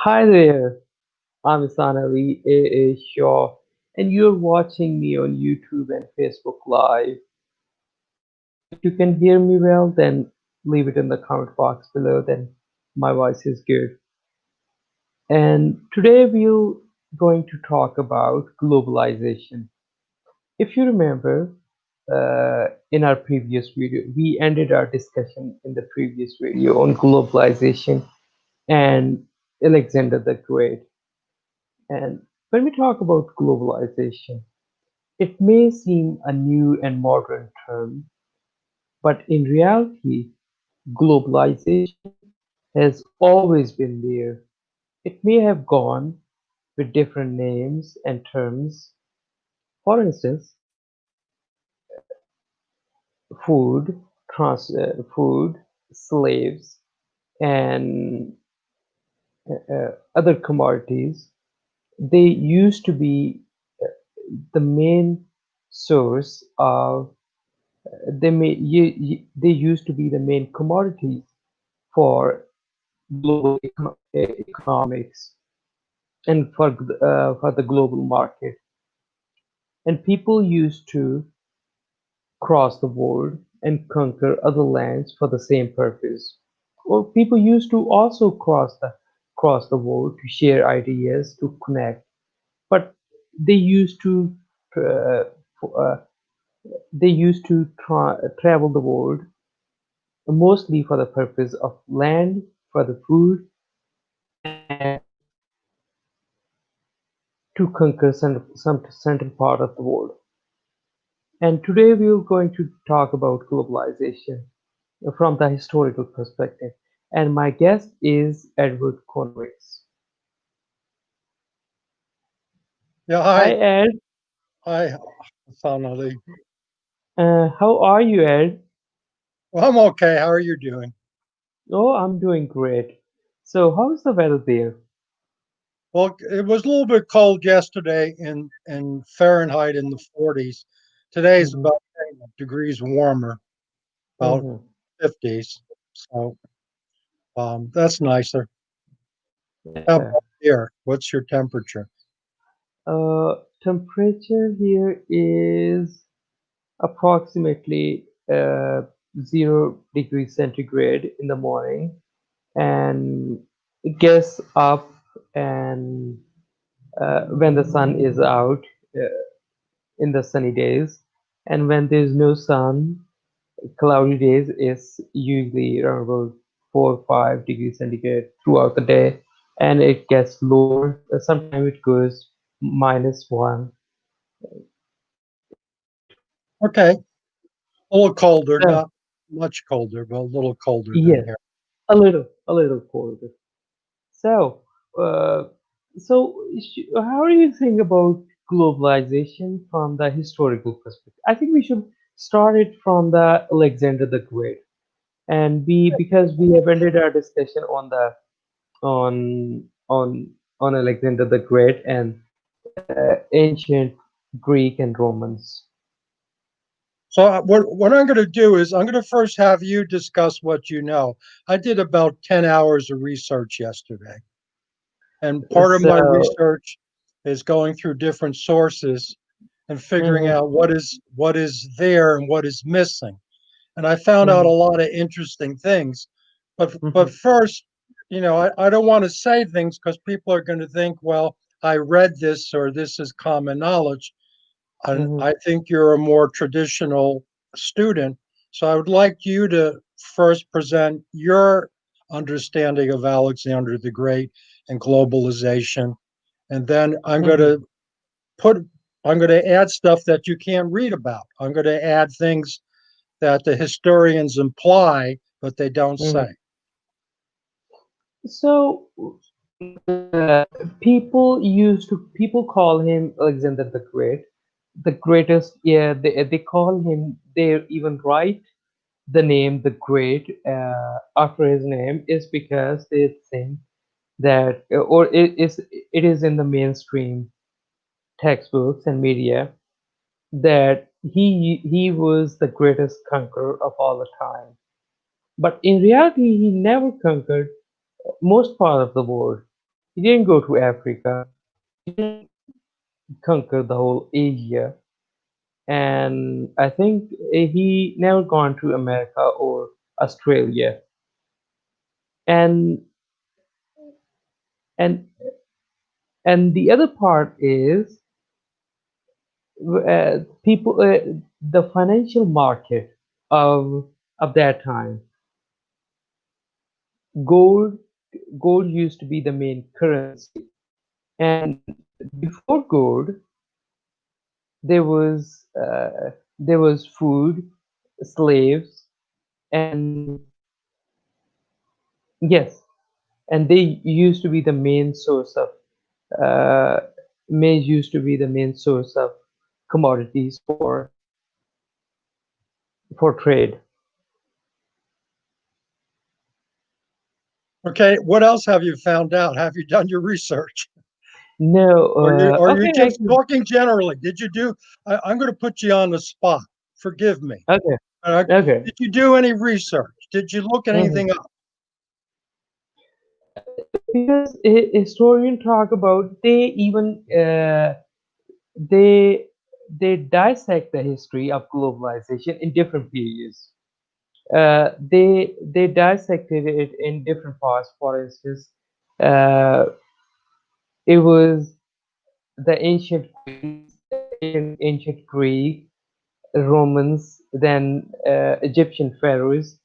Hi there, I'm Ahsan Shaw, and you're watching me on YouTube and Facebook Live. If you can hear me well, then leave it in the comment box below, then my voice is good. And today we're going to talk about globalization. If you remember, in our previous video, we ended our discussion in the previous video on globalization and Alexander the Great. And when we talk about globalization, it may seem a new and modern term, but in reality, globalization has always been there. It may have gone with different names and terms. For instance, food, food, slaves, and other commodities. They used to be the main source of they used to be the main commodities for global economics and for the global market. And people used to cross the world and conquer other lands for the same purpose. Or people used to also cross the world to share ideas, to connect. But they used to uh, uh, travel the world mostly for the purpose of land, for the food, and to conquer some certain part of the world. And today we're going to talk about globalization from the historical perspective. And my guest is Edward Konowicz. Yeah, Hi, hi. Ed. Hi, finally. How are you, Ed? Well, I'm okay. How are you doing? Oh, I'm doing great. So, how's the weather there? Well, it was a little bit cold yesterday in Fahrenheit in the 40s. Today is Hmm. about 10 degrees warmer, about Hmm. 50s. So that's nicer. How Yeah. about here? What's your temperature? Temperature here is approximately 0 degrees centigrade in the morning, and it gets up and when the sun is out uh, in the sunny days, and when there's no sun, cloudy days is usually around about 4 or 5 degrees centigrade throughout the day, and it gets lower. Sometimes it goes -1. Okay. A little colder, So not much colder, but a little colder than yes, here. a little colder. So, uh, how do you think about globalization from the historical perspective? I think we should start it from the Alexander the Great, and because we have ended our discussion on on on Alexander the Great and ancient Greek and Romans. So what I'm going to do is I'm going to first have you discuss what you know. I did about 10 hours of research yesterday. And part of my So, research is going through different sources and figuring mhm, out what is there and what is missing. And I found out a mhm, lot of interesting things. But mhm, first, I don't want to say things because people are going to think, well, I read this or this is common knowledge. And mhm, I think you're a more traditional student. So I would like you to first present your understanding of Alexander the Great and globalization. And then mhm, put I'm going to add stuff that you can't read about. I'm going to add things that the historians imply, but they don't say. mhm. So, people call him Alexander the Great, the greatest. Yeah, they call him. They even write the name the Great after his name is because they think that, or it is in the mainstream textbooks and media that he was the greatest conqueror of all the time. But in reality, he never conquered most part of the world. He didn't go to Africa. He didn't conquer the whole Asia. And I think he never gone to America or Australia. And and and the other part is people the financial market of that time. Gold gold used to be the main currency, and before gold there was food, slaves, and yes, and they used to be the main source of uh, maize used to be the main source of commodities for trade. Okay, what else have you found out? Have you done your research? No, Or you okay, I just can, talking generally? Did you do? I'm going to put you on the spot. Forgive me. okay, okay. Did you do any research? Did you look Mhm. anything up? Because historians talk about they they dissect the history of globalization in different periods. They dissected it in different parts. For instance, uh, it was the ancient Greek, Romans, then Egyptian pharaohs.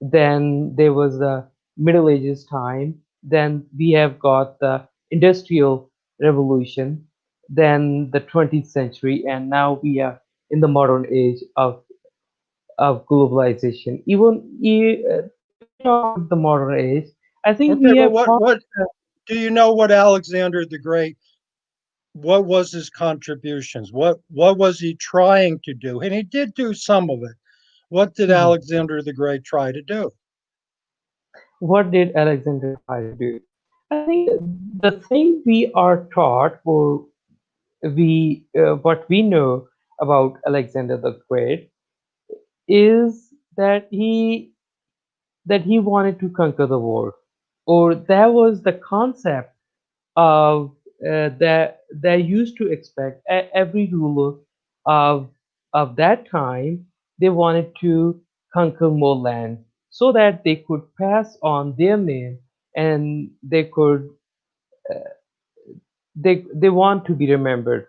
Then there was the Middle Ages time. Then we have got the Industrial Revolution. Then the 20th century, and now we are in the modern age of globalization. If we talk about the modern age, I think Okay, we but have passed. what do you know? What Alexander the Great? What was his contributions? What was he trying to do? And he did do some of it. What did Mhm. Alexander the Great try to do? What did Alexander try to do? I think the thing we are taught, or we what we know about Alexander the Great, is that he wanted to conquer the world, or that was the concept of that they used to expect every ruler of that time. They wanted to conquer more land so that they could pass on their name, and they want to be remembered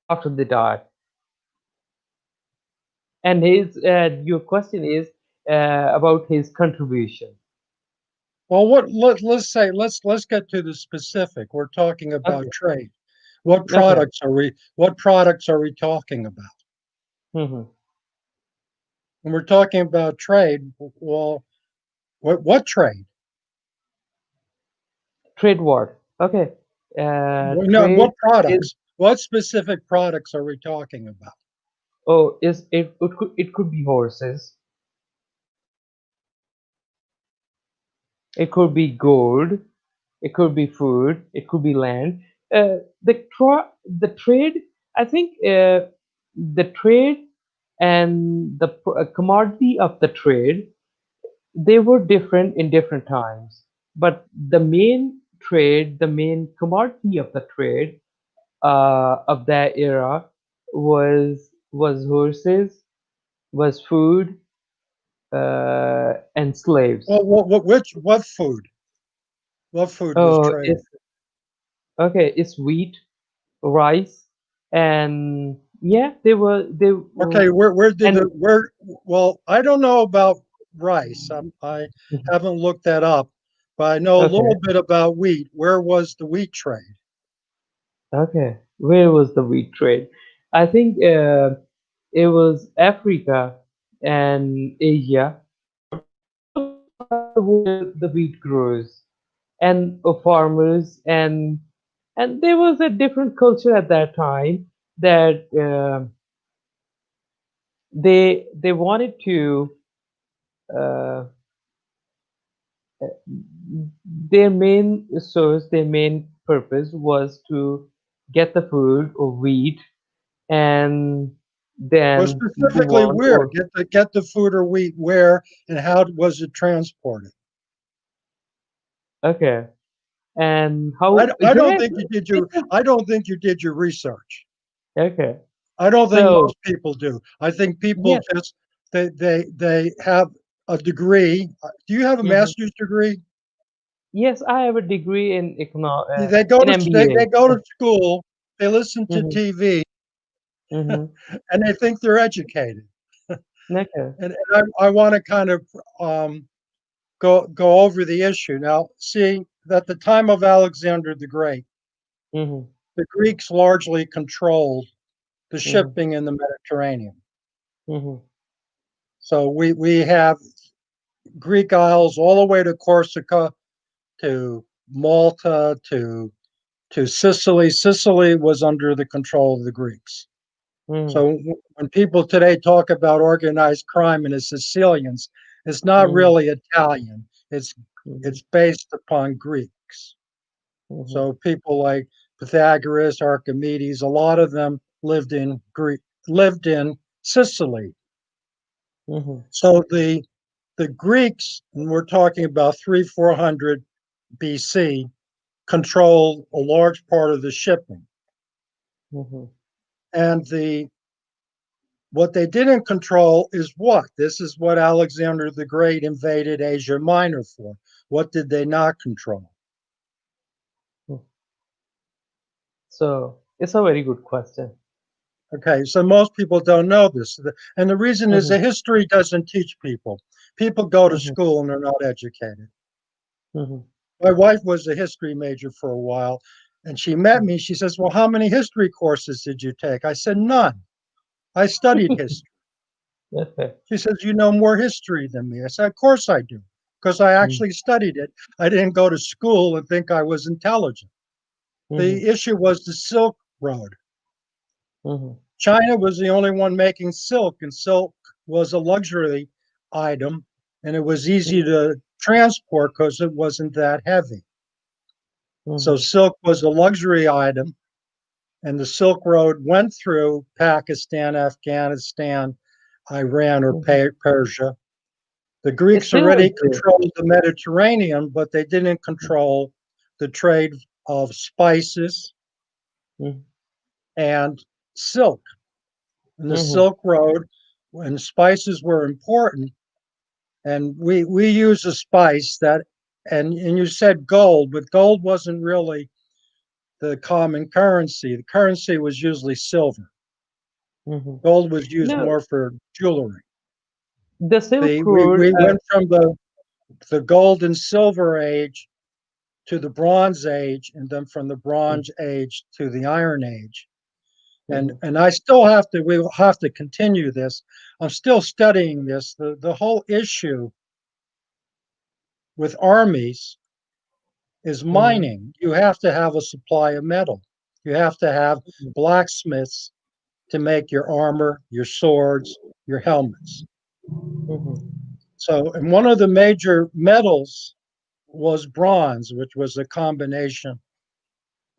after they die. And his your question is about his contribution. Well, let's say let's get to the specific. We're talking about Okay, trade. okay. What products are we talking about? Hmm. When we're talking about trade, well, what trade? Trade war. Okay. No, Trade what is products? What specific products are we talking about? oh is it could be horses, it could be gold, it could be food, it could be land. The trade, I think, the trade and the commodity of the trade, they were different in different times. But the main commodity of the trade of that era was horses, was food, and slaves. Well, what food was Oh, traded? it's okay. It's wheat, rice, and yeah, they were, Okay, and well, I don't know about rice. I haven't looked that up, but I know a okay, little bit about wheat. Where was the wheat trade? okay. Where was the wheat trade? I think it was Africa and Asia. Those are where the wheat grows, and farmers, and there was a different culture at that time that they wanted to uh, their main source, their main purpose was to get the food or wheat and But then move specifically on. where? Or Get the food or wheat where and how was it transported? okay, And how? I Yeah, don't think you did it's your I don't think you did your research. okay. I don't think So most people do. I think people yeah, just they have a degree. Do you have a hmm, master's degree? yes, I have a degree in They go in to they go MBA. to school, they listen to Hmm. TV, Hmm. and they think they're educated. Okay. And I want to kind of go over the issue now. See, at the time of Alexander the Great, Hmm. the Greeks largely controlled the Hmm. shipping in the Mediterranean. Hmm. So we have Greek Isles all the way to Corsica, to Malta, to Sicily. Sicily was under the control of the Greeks. Hmm. So when people today talk about organized crime and the Sicilians, it's not Hmm. really Italian. Hmm. It's based upon Greeks. Hmm. So people like Pythagoras, Archimedes, a lot of them lived in Sicily. Hmm. So the Greeks, and we're talking about 300-400 BC, control a large part of the shipping. Hmm. And the what they didn't control is what? This is what Alexander the Great invaded Asia Minor for. What did they not control? So it's a very good question. Okay, so most people don't know this. And the reason is Hmm. that history doesn't teach people. People go to Hmm. school and they're not educated. Hmm. My wife was a history major for a while, and she met me. She says, "Well, how many history courses did you take?" I said, "None. I studied history." Okay. She says, "You know more history than me." I said, "Of course I do, because I Hmm. actually studied it. I didn't go to school and think I was intelligent." Hmm. The issue was the Silk Road. Hmm. China was the only one making silk, and silk was a luxury item, and it was easy to transport because it wasn't that heavy. So Hmm. silk was a luxury item, and the Silk Road went through Pakistan, Afghanistan, Iran, or Hmm. Persia. The It's Greeks still already exists. controlled the Mediterranean, but they didn't control the trade of spices Hmm. and silk. And the Hmm. Silk Road, when spices were important, and we use a spice that, and you said gold, but gold wasn't really the common currency. The currency was usually silver. Hmm. Gold was used No, more for jewelry. the Silk Road. We went from the gold and silver age to the Bronze Age, and then from the Bronze Age to the Iron Age. Mhm. And I still have to we will have to continue this. I'm still studying this. The whole issue with armies is Mhm. mining. You have to have a supply of metal. You have to have Mhm. blacksmiths to make your armor, your swords, your helmets. Mhm. So, and one of the major metals was bronze, which was a combination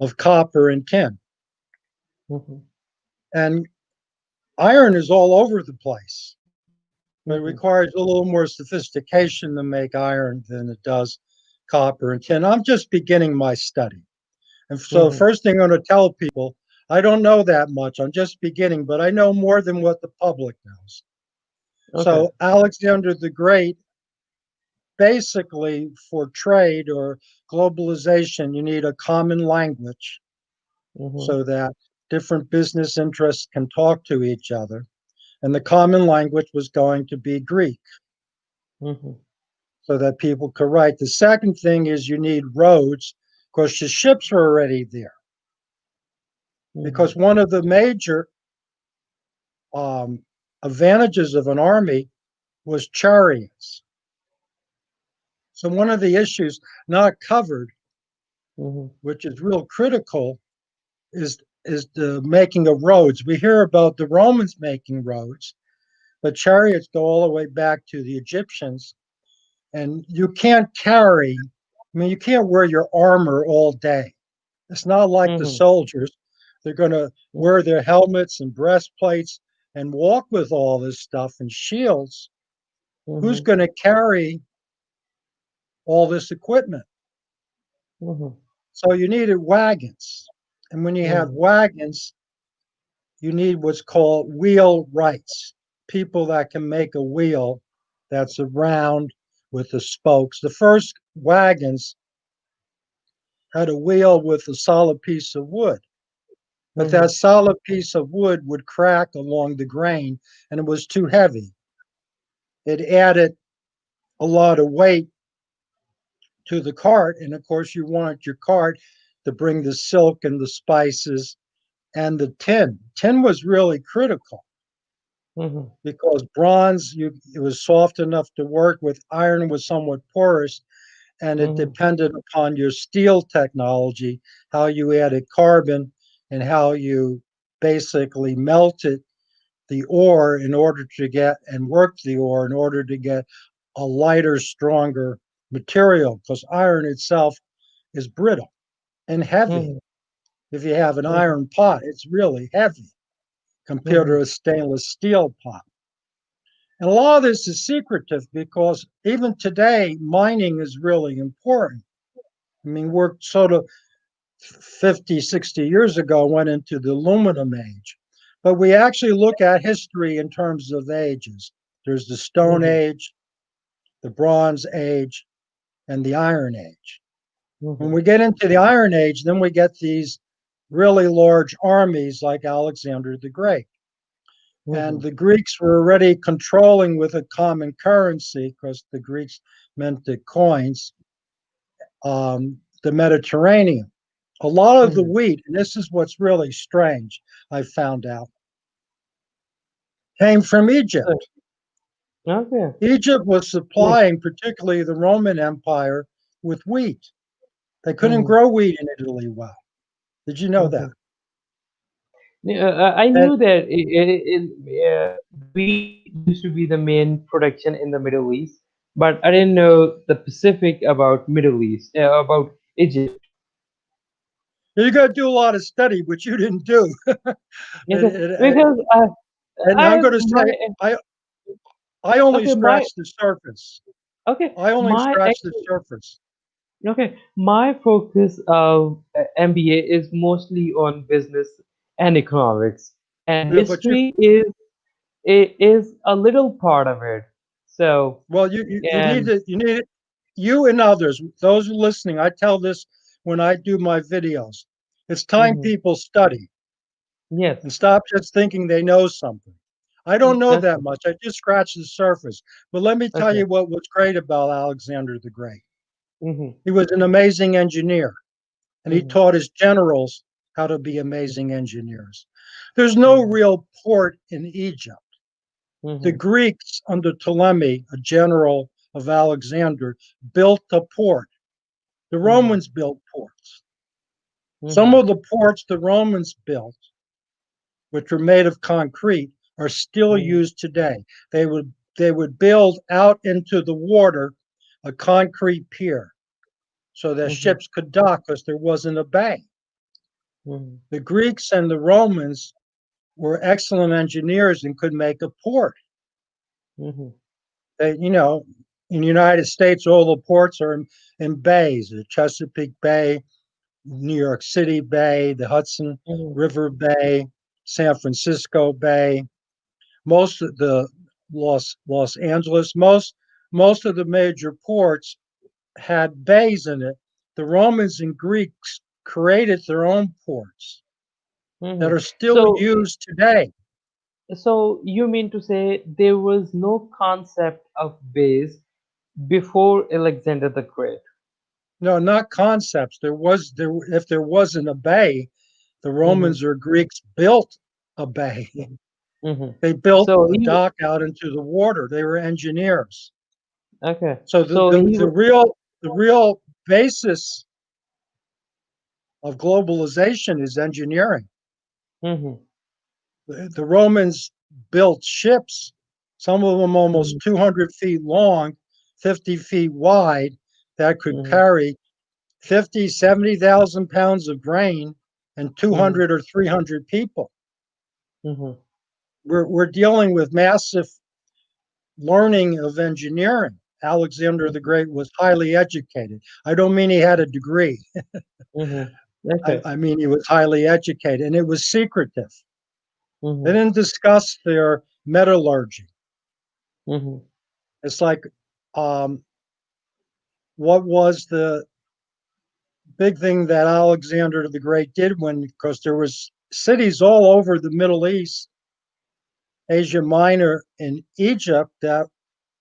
of copper and tin. Mhm. And iron is all over the place, but it Mhm. requires a little more sophistication to make iron than it does copper and tin. I'm just beginning my study. And so, the Mhm. first thing I'm going to tell people, I don't know that much. I'm just beginning, but I know more than what the public knows. Okay. So, Alexander the Great, basically, for trade or globalization, you need a common language Mhm. so that different business interests can talk to each other. And the common language was going to be Greek Mhm. so that people could write. The second thing is you need roads because the ships are already there. Mhm. Because one of the major um, advantages of an army was chariots. So one of the issues not covered, Mhm. which is real critical, is the making of roads. We hear about the Romans making roads, but chariots go all the way back to the Egyptians, and you can't carry. I mean, you can't wear your armor all day. It's not like the Mhm. soldiers. They're going to wear their helmets and breastplates and walk with all this stuff and shields. Who's Mhm. going to carry all this equipment? Mhm. So you needed wagons. And when you have mhm, wagons, you need what's called wheelwrights, people that can make a wheel that's round with the spokes. The first wagons had a wheel with a solid piece of wood, but that mhm, solid piece of wood would crack along the grain and it was too heavy. It added a lot of weight to the cart. And of course, you wanted your cart to bring the silk and the spices and the tin. Tin was really critical mhm, because bronze, it was soft enough to work with. Iron was somewhat porous, and it mhm, depended upon your steel technology, how you added carbon and how you basically melted the ore in order to get and work the ore in order to get a lighter, stronger material, because iron itself is brittle and heavy. mhm, If you have an mhm, iron pot, it's really heavy compared to mhm, a stainless steel pot. And a lot of this is secretive because even today, mining is really important. I mean, we're sort of 50, 60 years ago went into the aluminum age, but we actually look at history in terms of ages. There's the Stone mhm, Age, the Bronze Age, and the Iron Age. When mhm, we get into the Iron Age, then we get these really large armies like Alexander the Great. And mhm, the Greeks were already controlling with a common currency because the Greeks meant the coins, the Mediterranean. A lot of the mhm. wheat, and this is what's really strange, I found out, came from So, Egypt. okay. Egypt was Yes. supplying, particularly the Roman Empire, with wheat. They couldn't Mhm, grow wheat in Italy well. Did you know that? mhm. Yeah, I And knew that wheat used to be the main production in the Middle East, but I didn't know the specific about Middle East, about Egypt. you got to do a lot of study, which you didn't do. Okay, and, and, because and I'm I going to my say, I, I only okay my scratched the surface. okay I only my scratched the actually surface. okay my focus of MBA is mostly on business and economics, and Yeah, but you, history is a little part of it. So well, you need and to, you and others, those listening, I tell this when I do my videos. It's time mhm, people study yes. and stop just thinking they know something. I don't know that Okay. much. I just scratched the surface. But let me tell Okay. you what was great about Alexander the Great. Mhm. He was an amazing engineer, and he Mhm. taught his generals how to be amazing engineers. There's no Mhm. real port in Egypt. The Mhm. Greeks, under Ptolemy, a general of Alexander, built a port. The Mhm. Romans built ports. Some Mhm. of the ports the Romans built, which were made of concrete, are still Mhm. used today. They would build out into the water a concrete pier so that Mhm. ships could dock because there wasn't a bay. Mhm. The Greeks and the Romans were excellent engineers and could make a port. Mhm. They, in the United States, all the ports are in bays: the Chesapeake Bay, New York City Bay, the Hudson Mhm. River Bay, San Francisco Bay, most of the Los Angeles, most of the major ports had bays in it. The Romans and Greeks created their own ports that Mhm. are still used today. So you mean to say there was no concept of base before Alexander the Great? No, not concepts. There if there wasn't a bay, the Mhm. Romans or Greeks built a bay. Mhm. Mhm. They built So a he dock out into the water. They were engineers. okay. So So he the real basis of globalization is engineering. mhm. The Romans built ships, some of them Mhm. almost 200 feet long, 50 feet wide, that could Mhm. carry 50, 70,000 pounds of grain and Mhm. 200 or 300 people. Mhm. We're dealing with massive learning of engineering. Alexander the Great was highly educated. I don't mean he had a degree. Mhm. Okay. I mean he was highly educated, and it was secretive. They Mhm. didn't discuss their metallurgy. Mhm. It's like, um, what was the big thing that Alexander the Great did when, because there was cities all over the Middle East, Asia Minor, and Egypt that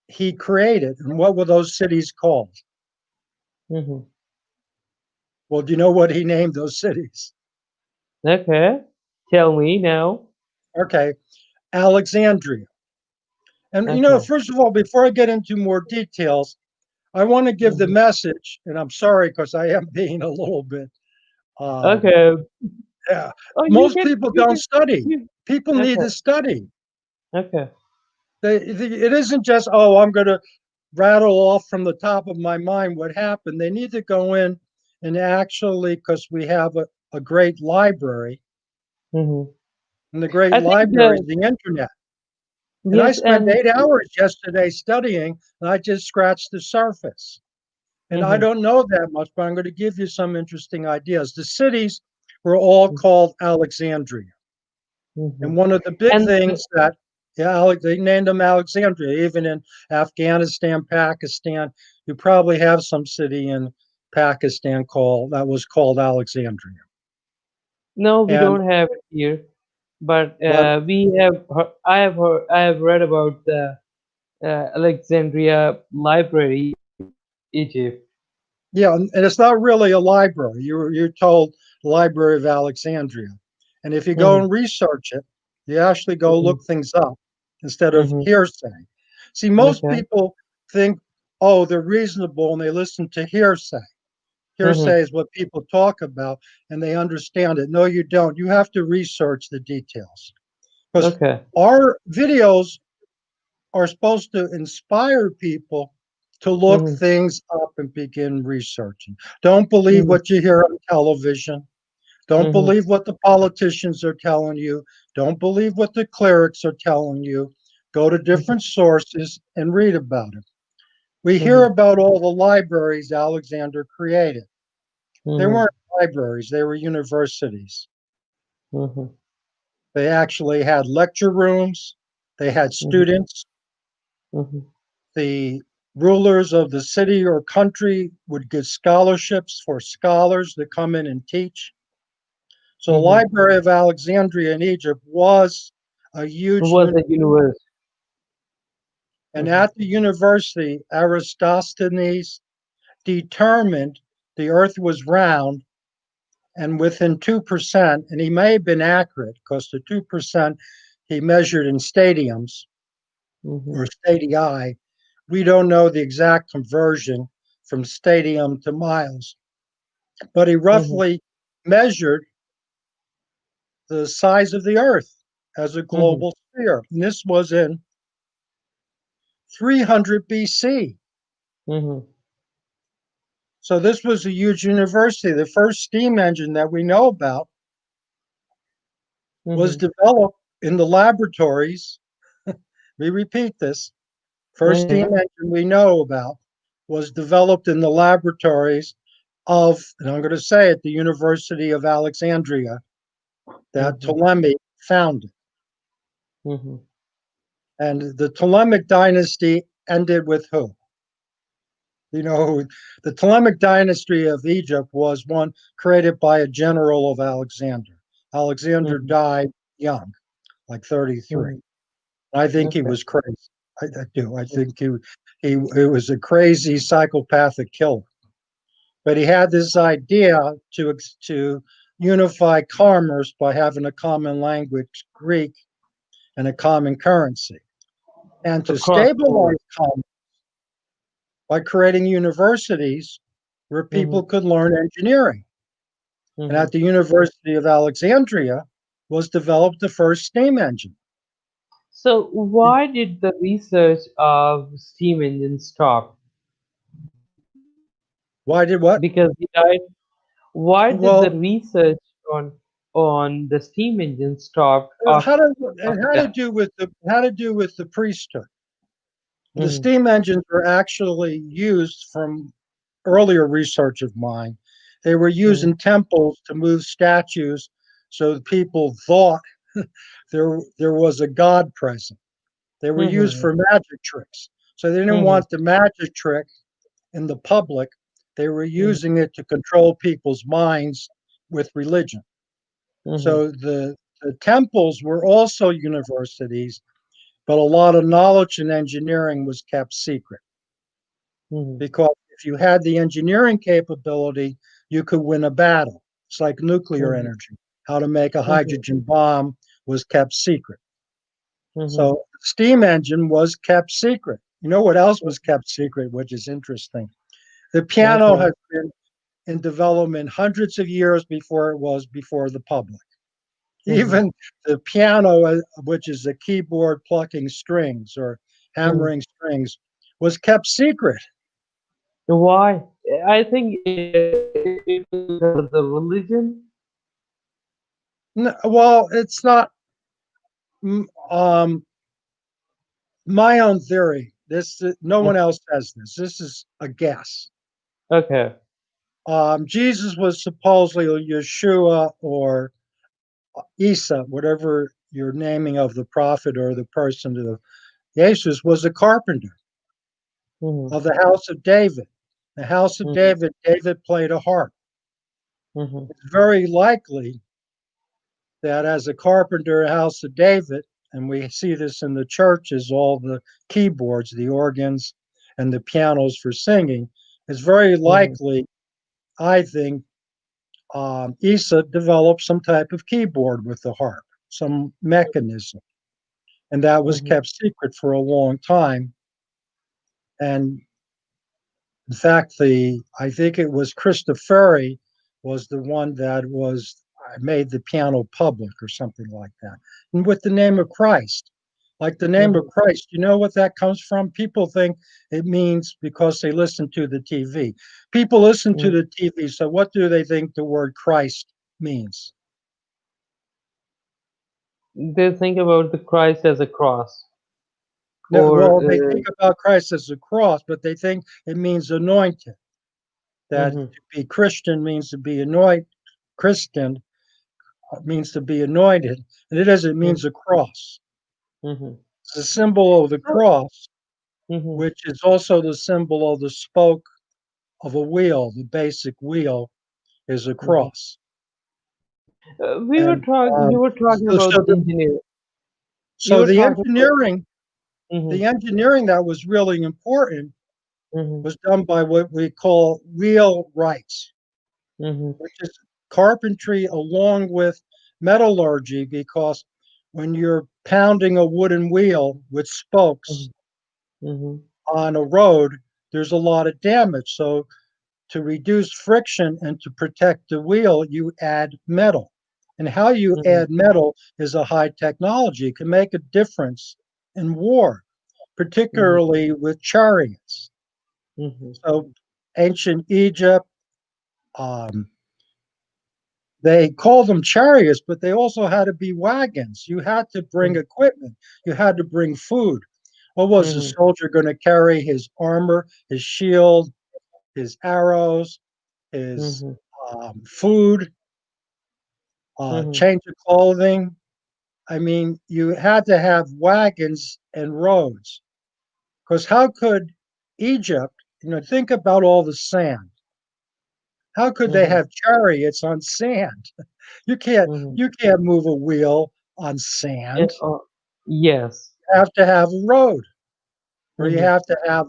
he created. And what were those cities called? Mhm. Well, do you know what he named those cities? Okay. Tell me now. Okay, Alexandria. And Okay. first of all, before I get into more details, I want to give the Mhm. message, and I'm sorry because I am being a little bit. Um, Okay. yeah, Oh, most people you don't can, study. you. People need Okay. to study. Okay. It isn't just, oh, I'm going to rattle off from the top of my mind what happened. They need to go in and actually, because we have a great library, Mhm. and the great I think library is the internet. And I yes, spent and 8 hours yesterday studying, and I just scratched the surface. And I mhm. don't know that much, but I'm going to give you some interesting ideas. The cities were all called Alexandria. And Mhm. one of the big And things that, yeah, they named them Alexandria. Even in Afghanistan, Pakistan, you probably have some city in Pakistan called Alexandria. no, we And don't have it here. But but we have. I have read about the Alexandria Library, Egypt. yeah, and it's not really a library. You're told Library of Alexandria, and if you go Mhm. and research it, you actually go Mhm. look things up instead of Mhm. hearsay. See, most Okay. people think, oh, they're reasonable, and they listen to hearsay. Mhm. Hearsay is what people talk about, and they understand it. No, you don't. You have to research the details because Okay. our videos are supposed to inspire people to look Mhm. things up and begin researching. Don't believe Mhm. what you hear on television. Don't Mhm. believe what the politicians are telling you. Don't believe what the clerics are telling you. Go to Mhm. different sources and read about it. We hear Mhm. about all the libraries Alexander created. They Mhm. weren't libraries, they were universities. Mhm. They actually had lecture rooms, they had Mhm. students. Mhm. The rulers of the city or country would give scholarships for scholars to come in and teach. So the Mhm. Library of Alexandria in Egypt was a It huge was a universe. and Mhm. at the university, Aristosthenes determined the earth was round, and within 2%, and he may have been accurate because the 2% he measured in stadiums Mhm. or stadii. We don't know the exact conversion from stadium to miles, but he Mhm. roughly measured the size of the earth as a Mhm. global sphere. And this was in 300 BC. Mhm. So this was a huge university. The first steam engine that we know about was Mhm. developed in the laboratories. We repeat this. First Okay. steam engine we know about was developed in the laboratories of, and I'm going to say it, the University of Alexandria that Mhm. Ptolemy founded. Mhm. And the Ptolemaic dynasty ended with who? The Ptolemaic dynasty of Egypt was one created by a general of Alexander. Alexander Mhm. died young, like 33. Mhm. I think he Okay. was crazy. I do. I think he was a crazy psychopathic killer. But he had this idea to unify commerce by having a common language, Greek, and a common currency, and to Across stabilize board. commerce by creating universities where people Mhm. could learn engineering. And Mhm. at the University of Alexandria was developed the first steam engine. So why did the research of steam engine stop? Why did what? Because he died. Why did the Well, research on the steam engine stop how to after it had to that? do with the priesthood. The Mhm. steam engines were actually used from earlier research of mine. They were used Mhm. in temples to move statues so that people thought there was a god present. They were used Mhm. for magic tricks. So they didn't Mhm. want the magic trick in the public. They were Mhm. using it to control people's minds with religion. Mhm. So the temples were also universities, but a lot of knowledge and engineering was kept secret Mhm. because if you had the engineering capability, you could win a battle. It's like nuclear Mhm. energy. How to make a Mhm. hydrogen bomb was kept secret. Mhm. So steam engine was kept secret. You know what else was kept secret, which is interesting? The piano Okay. has been in development hundreds of years before it was before the public. Mhm. Even the piano, which is the keyboard plucking strings or Mhm. hammering strings, was kept secret. Why? I think it was because of the religion. Well, it's not my own theory. No one else says this. This is a guess. Okay. Jesus was supposedly Yeshua or Isa, whatever your naming of the prophet or the person of Jesus, was a carpenter Mhm. of the house of David. The house of Mhm. David, David played a harp. Mhm. It's very likely that as a carpenter, house of David, and we see this in the churches, all the keyboards, the organs, and the pianos for singing, it's very Mhm. likely, I think, Isa developed some type of keyboard with the harp, some mechanism, and that was Mhm. kept secret for a long time. And in fact, the I think it was Christofori was the one that was made the piano public or something like that, and with the name of Christ. Like the name of Mhm. Christ, you know what that comes from? People think it means because they listen to the TV. People listen to Mhm. the TV, so what do they think the word Christ means? They think about the Christ as a cross, No, or well, they think about Christ as a cross, but they think it means anointed. That mhm. to be Christian means to be anointed. Christian means to be anointed, and it doesn't Mhm. means a cross. Mhm. It's a symbol of the So, cross, mhm. which is also the symbol of the spoke of a wheel. The basic wheel is a Mhm. cross. We were And talking. You were talking so, about so, the, engineer. You so were the talking about. engineering, the Mhm. engineering that was really important Mhm. was done by what we call wheelwrights, Mhm. which is carpentry along with metallurgy, because when you're pounding a wooden wheel with spokes Mhm. Mhm. on a road, there's a lot of damage. So to reduce friction and to protect the wheel, you add metal. And how you Mhm. add metal is a high technology. It can make a difference in war, Mhm. particularly with chariots. Mhm. So ancient Egypt, um, they called them chariots, but they also had to be wagons. You had to bring Mhm. equipment. You had to bring food. What was the Mhm. soldier going to carry? His armor, his shield, his arrows, his Mhm. food, Mhm. change of clothing. I mean, you had to have wagons and roads because how could Egypt, think about all the sand. How could they Mhm. have chariots on sand? You can't Mhm. you can't move a wheel on Eh, sand. yes. You have to have a road, or you Mhm. have to have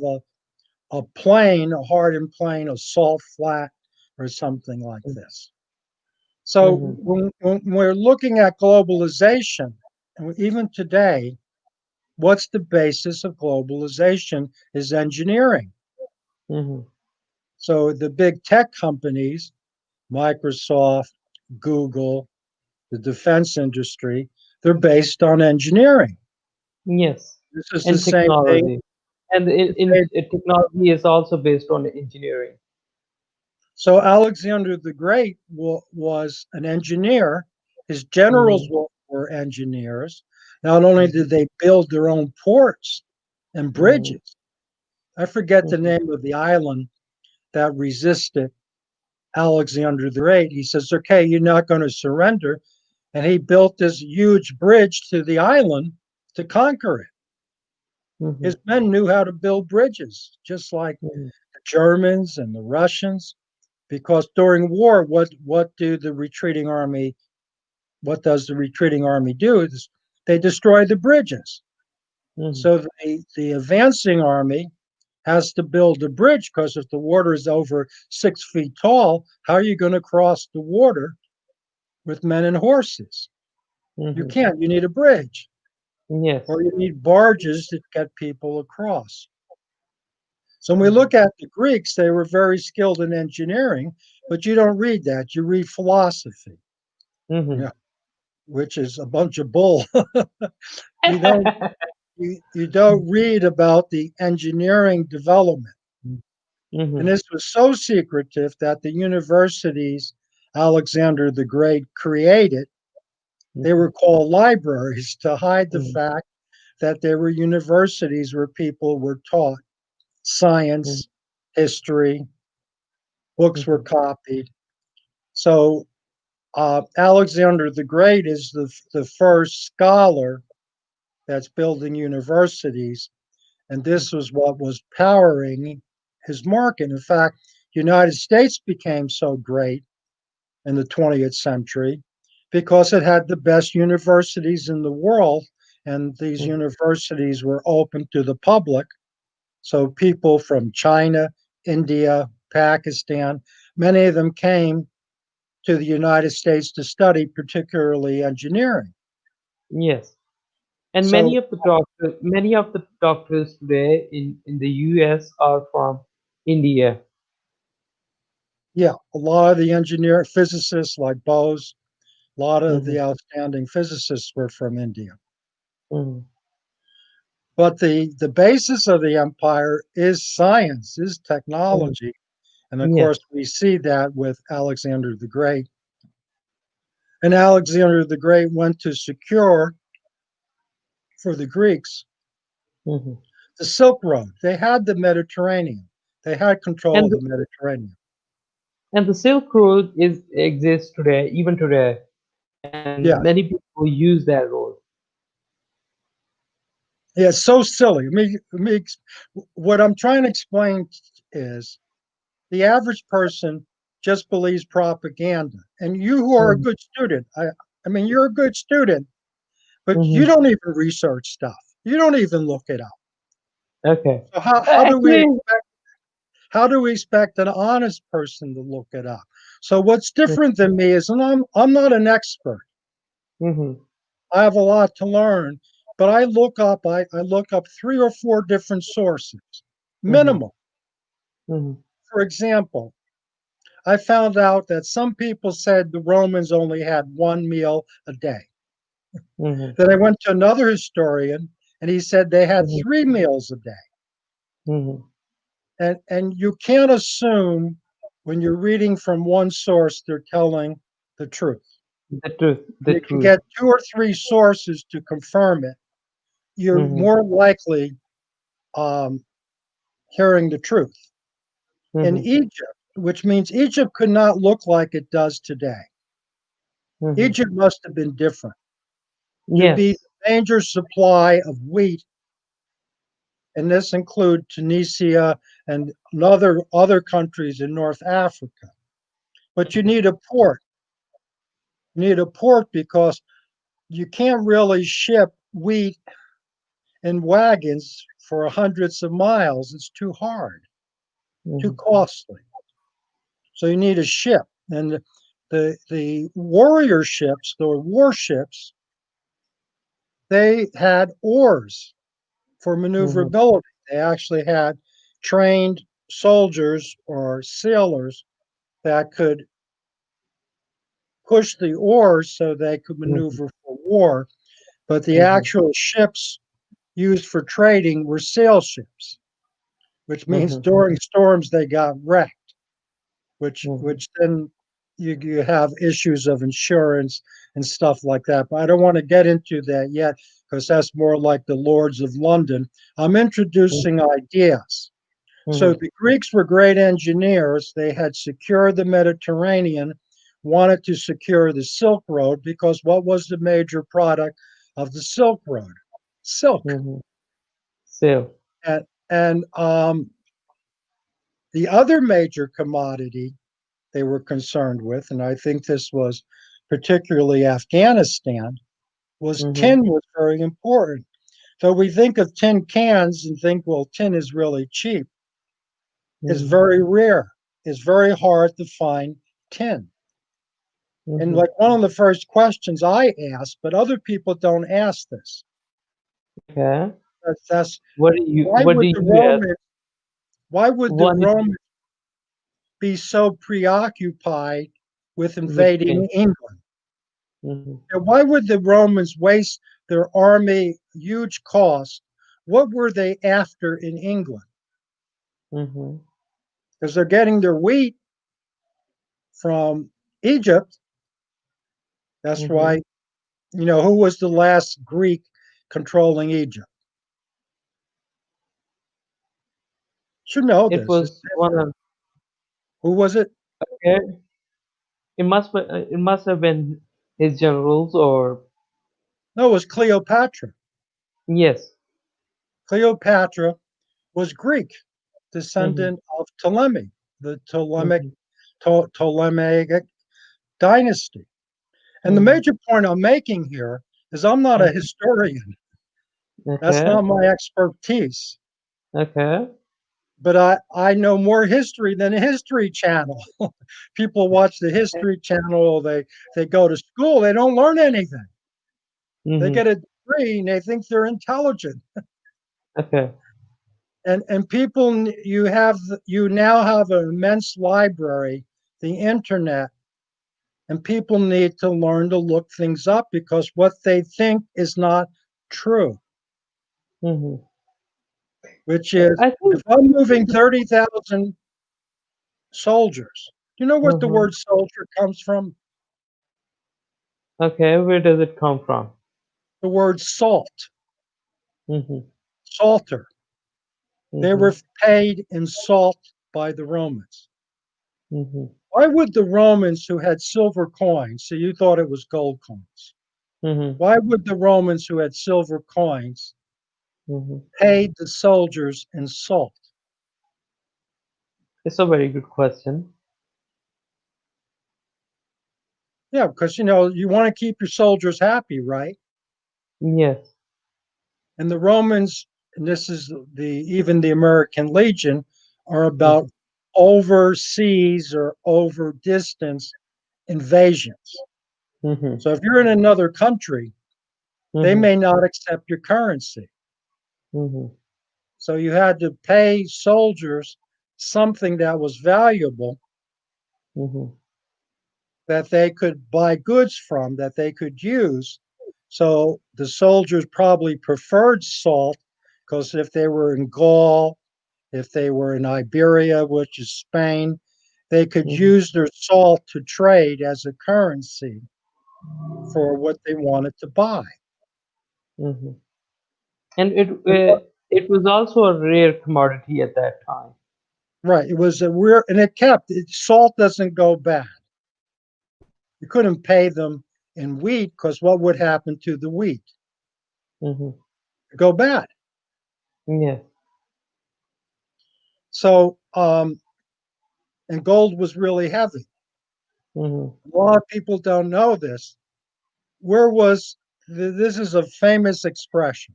a plane, a hardened plane, a salt flat, or something like this. So Mhm. when we're looking at globalization, and even today, what's the basis of globalization is engineering. Mhm. So the big tech companies, Microsoft, Google, the defense industry, they're based on engineering. Yes. This is the And same thing. technology. And technology is also based on engineering. So Alexander the Great was an engineer. His generals Mhm. were engineers. Not only Mhm. did they build their own ports and Mhm. bridges, I forget the mhm, name of the island that resisted Alexander the Great. He says, okay, you're not going to surrender. And he built this huge bridge to the island to conquer it. mhm, His men knew how to build bridges, just like mhm, the Germans and the Russians, because during war, what does the retreating army do? Is they destroy the bridges. mhm, So the advancing army has to build a bridge because if the water is over 6 feet tall, how are you going to cross the water with men and horses? You mhm. can't. You need a bridge, Yes. or you need barges to get people across. So when we Mhm, look at the Greeks, they were very skilled in engineering, but you don't read that. You read philosophy, mhm. yeah, which is a bunch of bull. you don't you don't read about the engineering development. And Mhm, this was so secretive that the universities Alexander the Great created, they mhm, were called libraries to hide the mhm, fact that there were universities where people were taught mhm, science, history, books were mhm. copied. So Alexander the Great is the first scholar that's building universities, and this was what was powering his market. In fact, the United States became so great in the 20th century because it had the best universities in the world, and these Mhm. universities were open to the public. So people from China, India, Pakistan, many of them came to the United States to study, particularly engineering. Yes. And So, many of the doctors today in the US are from India. yeah, a lot of the engineer physicists like Bose, a lot of the Mhm, outstanding physicists were from India. mhm. But the basis of the empire is science, is Mhm. technology. And of Yes. course, we see that with Alexander the Great. And Alexander the Great went to secure for the Greeks Mhm. the Silk Road. They had the Mediterranean, they had control And of the Mediterranean. and the Silk Road is exists today, even today, and Yeah, many people use that road. yeah, it's so silly. What I'm trying to explain is the average person just believes propaganda. And you who are a Mhm, good student, I mean, you're a good student, but you mhm. don't even research stuff. You don't even look it up. Okay. So how do we Actually, how do we expect an honest person to look it up? So what's different than me is, and I'm not an expert. mhm, I have a lot to learn, but I look up 3 or 4 different sources, mhm, minimum. mhm, For example, I found out that some people said the Romans only had one meal a day. mhm, Then I went to another historian and he said they had mhm, 3 meals a day. mhm. And you can't assume when you're reading from one source they're telling the truth. The truth, the You can truth. get 2 or 3 sources to confirm it. You're Mhm, more likely um, hearing the truth. In mhm, Egypt, which means Egypt could not look like it does today. mhm. Egypt must have been different to be Yes. the major supply of wheat, and this include Tunisia and other countries in North Africa. But you need a port. You need a port because you can't really ship wheat in wagons for hundreds of miles. It's too hard, too Mhm, costly. So you need a ship. And the warrior ships, the warships, they had oars for mhm, maneuverability. They actually had trained soldiers or sailors that could push the oars so they could mhm, maneuver for war. But the mhm, actual ships used for trading were sail ships, which means mhm, during storms they got wrecked, mhm, which then you have issues of insurance and stuff like that. But I don't want to get into that yet because that's more like the Lords of London. I'm mhm. introducing ideas. So Mhm. the Greeks were great engineers. They had secured the Mediterranean, wanted to secure the Silk Road because what was the major product of the Silk Road? Silk. Mhm. So. And the other major commodity they were concerned with, and I think this was particularly Afghanistan, was Mhm. tin was very important. So we think of tin cans and think, well, tin is really cheap. It's Mhm. very rare. It's very hard to find tin. And Mhm. like one of the first questions I asked, but other people don't ask this. Okay. That's What do you why What do would the you ask? Romans why would the What is Romans be so preoccupied with with tin? invading England? Mhm. And why would the Romans waste their army huge cost? What were they after in England? Mhm. Because they're getting their wheat from Egypt. That's Mhm. why, who was the last Greek controlling Egypt? Should know It this. was one of. Who was it? Okay. It must have been his generals or No, it was Cleopatra. yes. Cleopatra was Greek, Mhm. descendant of Ptolemy, the Mhm. Ptolemaic dynasty. And the Mhm. major point I'm making here is I'm not a Mhm. historian. That's Okay. not my expertise. Okay. But I know more history than a history channel. People watch the history channel, they go to school, they don't learn anything. They Mhm. get a degree and they think they're intelligent. Okay. And people, you now have an immense library, the internet, and people need to learn to look things up because what they think is not true, Mhm. which is I if think. I'm moving 30,000 soldiers, you know what the Mhm. word soldier comes from? Okay. Where does it come from? The word salt, Mhm. salter. They were Mhm. paid in salt by the Romans. Mhm. Why would the Romans who had silver coins, so you thought it was gold coins, Mhm. why would the Romans who had silver coins Mhm. pay the soldiers in salt? It's a very good question. Yeah, because you want to keep your soldiers happy, right? Yes. And the Romans, and this is even the American Legion, are Mhm. about overseas or over distance invasions. Mhm. So if you're in another country, they Mhm. may not accept your currency. Mhm. So you had to pay soldiers something that was valuable Mhm. that they could buy goods from, that they could use. So the soldiers probably preferred salt because if they were in Gaul, if they were in Iberia, which is Spain, they could Mhm. use their salt to trade as a currency for what they wanted to buy. Mhm. And it was also a rare commodity at that time. Right. It was a weird, and salt doesn't go bad. You couldn't pay them in wheat because what would happen to the wheat? Mhm. Go bad. Yes. So, and gold was really heavy. Mhm. A lot of people don't know this. Where was this is a famous expression,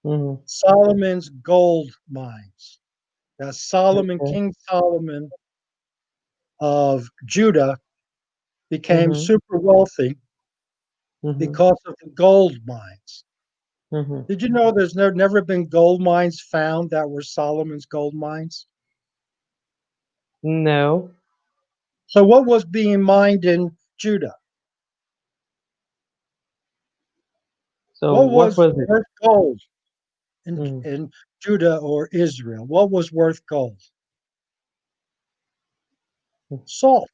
Mhm. Solomon's gold mines. That Okay. King Solomon of Judah, became Mhm. super wealthy Mhm. because of the gold mines. Mhm. Did you know there's never been gold mines found that were Solomon's gold mines? No. So, what was being mined in Judah? So What what was was it? worth gold Mhm. in Judah or Israel? What was worth gold? Salt.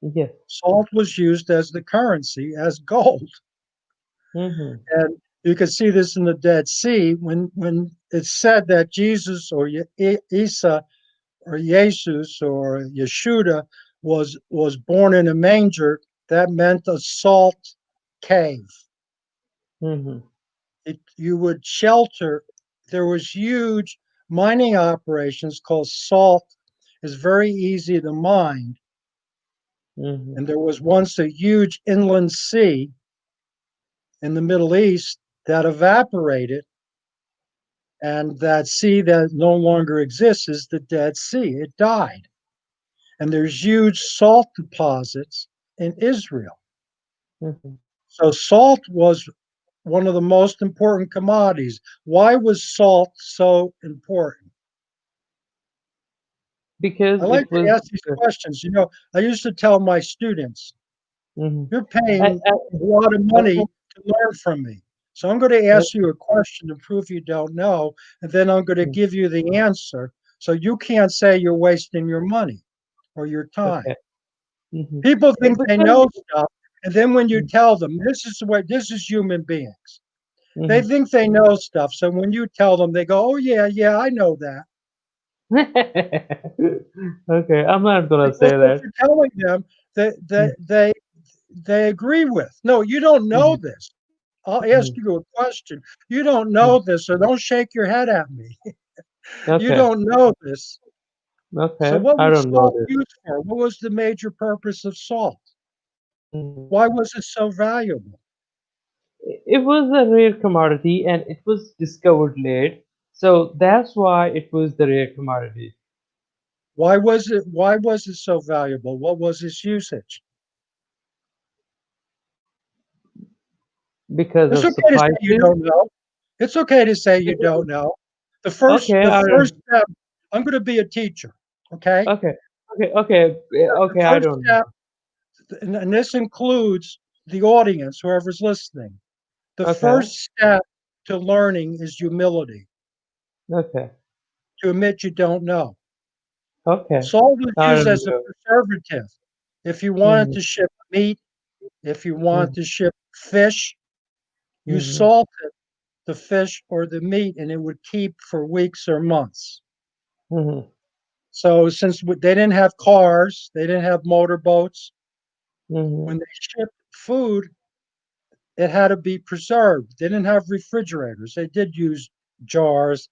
Yes. Salt was used as the currency, as gold. Mhm. And You can see this in the Dead Sea when it's said that Jesus or Isa or Jesus or Yeshuda was born in a manger. That meant a salt cave. Mhm. You would shelter. There was huge mining operations called salt. Is very easy to mine, Mhm. and there was once a huge inland sea in the Middle East that evaporated, and that sea that no longer exists is the Dead Sea. It died, and there's huge salt deposits in Israel. Mhm. So salt was one of the most important commodities. Why was salt so important? Because I like it to was. ask these questions. I used to tell my students, Mhm. you're I, paying I, a lot of okay. money to learn from me. So I'm going to ask you a question to prove you don't know, and then I'm going to Okay. give you the answer. So you can't say you're wasting your money or your time. Okay. Mhm. People think they Because. know stuff, and then when you tell them this is the way, this is human beings. They Mhm. think they know stuff. So when you tell them, they go, "Oh yeah, yeah, I know that," Okay, I'm not gonna because say what that. you're telling them, that Mhm. they agree with. No, you don't know Mhm. this. I'll ask Mhm. you a question. You don't Mhm. know this, so don't shake your head at me. You Okay. don't know this. So Okay. what I was don't know salt this. used for? What was the major purpose of salt? Mhm. Why was it so valuable? It was a rare commodity and it was discovered late, so that's why it was the rare commodity Why was it so valuable? What was its usage? because It's of okay to say you spices. don't know. It's okay to say you Because, don't know. The first okay, the I first don't. step, I'm going to be a teacher, okay? Okay, okay, The okay. I first don't step, and this includes the audience, whoever's listening. The know. Okay, first step to learning is humility, okay, to admit you don't know. okay. Salt was I used don't as a know. preservative. If you wanted Mhm. to ship meat, if you wanted Mhm. to ship fish, you Mhm. salted the fish or the meat and it would keep for weeks or months. Mhm. So since they didn't have cars, they didn't have motorboats, when Mhm. they shipped food, it had to be preserved. They didn't have refrigerators. They did use jars,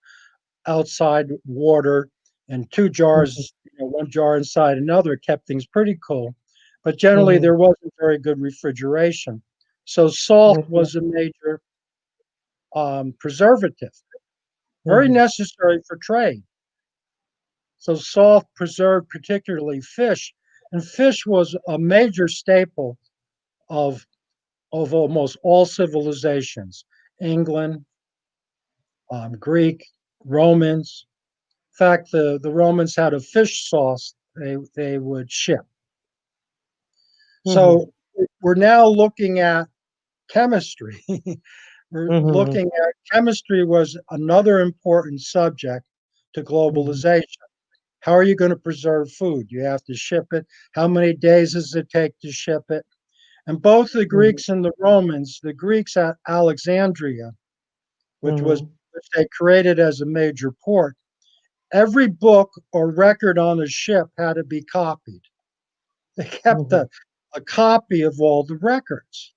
outside water, and two Mhm. jars, one jar inside another, kept things pretty cool. But generally, Mhm. there wasn't very good refrigeration. So salt Okay. was a major preservative, very Mhm. necessary for trade. So salt preserved particularly fish, and fish was a major staple of almost all civilizations: England, Greek, Romans. In fact, the Romans had a fish sauce they would ship. Mhm. So we're now looking at chemistry. We're Mhm. looking at chemistry was another important subject to Mhm. globalization. How are you going to preserve food? You have to ship it. How many days does it take to ship it? And both the Mhm. Greeks and the Romans, the Greeks at Alexandria, Mhm. which they created as a major port, every book or record on a ship had to be copied. They kept Mhm. a copy of all the records.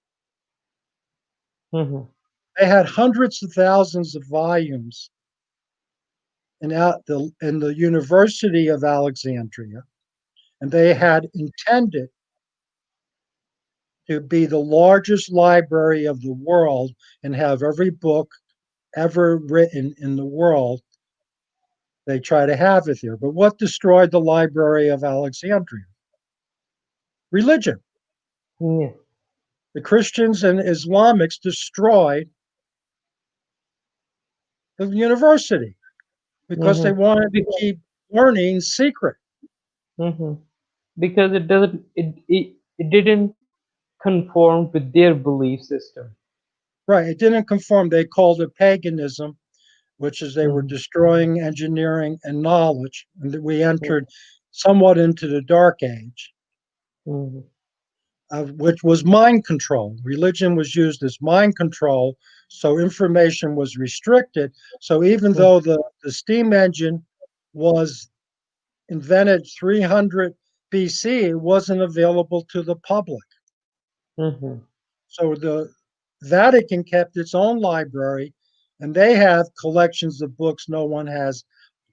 Mhm. They had hundreds of thousands of volumes in the University of Alexandria, and they had intended to be the largest library of the world and have every book ever written in the world. They try to have it there. But what destroyed the Library of Alexandria? Religion. Yeah. The Christians and Islamics destroyed the university because they Mhm. wanted to Because. keep learning secret. Mhm. Because it doesn't. It didn't conform with their belief system. Right. It didn't conform. They called it paganism, which is they were Mhm. destroying engineering and knowledge, and that we entered somewhat into the dark age. Mhm. which was mind control. Religion was used as mind control, so information was restricted. So even though the steam engine was invented 300 BC, it wasn't available to the public. Mhm. So the Vatican kept its own library, and they have collections of books no one has,